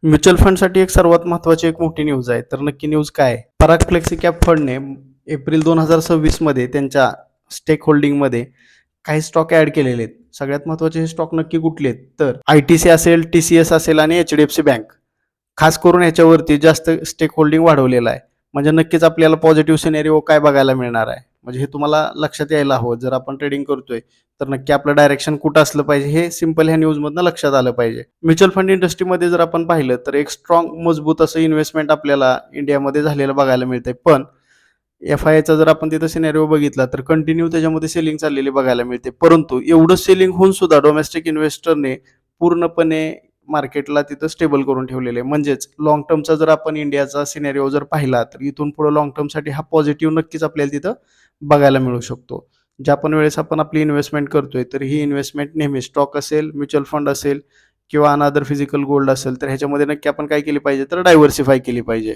Mutual फंडसाठी एक सर्वात महत्त्वाची एक मोठी न्यूज आहे. तर नक्की न्यूज काय आहे? पराग फ्लेक्सिकॅप फंडने एप्रिल 2026 मध्ये त्यांच्या स्टेक होल्डिंगमध्ये काही स्टॉक ॲड केलेले आहेत. सगळ्यात महत्त्वाचे हे स्टॉक नक्की कुठले आहेत? तर आय-टी-सी असेल, टी-सी-एस असेल आणि एच-डी-एफ-सी बँक. खास करून ह्याच्यावरती जास्त स्टेक होल्डिंग वाढवलेलं आहे. म्हणजे नक्कीच आपल्याला पॉझिटिव्ह सिनेरिओ काय बघायला मिळणार आहे. म्हणजे हे तुम्हाला लक्षात यायला हवं. जर आपण ट्रेडिंग करतोय, तर नक्की आपलं डायरेक्शन कुठं असलं पाहिजे, हे सिंपल ह्या न्यूजमधनं लक्षात आलं पाहिजे. म्युच्युअल फंड इंडस्ट्रीमध्ये जर आपण पाहिलं, तर एक स्ट्राँग मजबूत असं इन्व्हेस्टमेंट आपल्याला इंडियामध्ये झालेलं बघायला मिळतंय. पण एफ-आयचा जर आपण तिथं सिनेरिओ बघितला, तर कंटिन्यू त्याच्यामध्ये सेलिंग चाललेली बघायला मिळते. परंतु एवढं सेलिंग होऊन सुद्धा डोमेस्टिक इन्व्हेस्टरने पूर्णपणे मार्केटला तिथं स्टेबल करून ठेवलेलं आहे. म्हणजेच लाँग टर्मचा जर आपण इंडियाचा सिनेरिओ जर पाहिला, तर इथून पुढे लाँग टर्मसाठी हा पॉझिटिव्ह नक्कीच आपल्याला तिथं बघायला मिळू शकतो. ज्या पण वेळेस आपण आपली इन्व्हेस्टमेंट करतोय, तर ही इन्व्हेस्टमेंट नेहमी स्टॉक असेल, म्युच्युअल फंड असेल किंवा अनदर फिजिकल गोल्ड असेल, तर ह्याच्यामध्ये नक्की आपण काय केली पाहिजे, तर डायव्हर्सिफाय केली पाहिजे.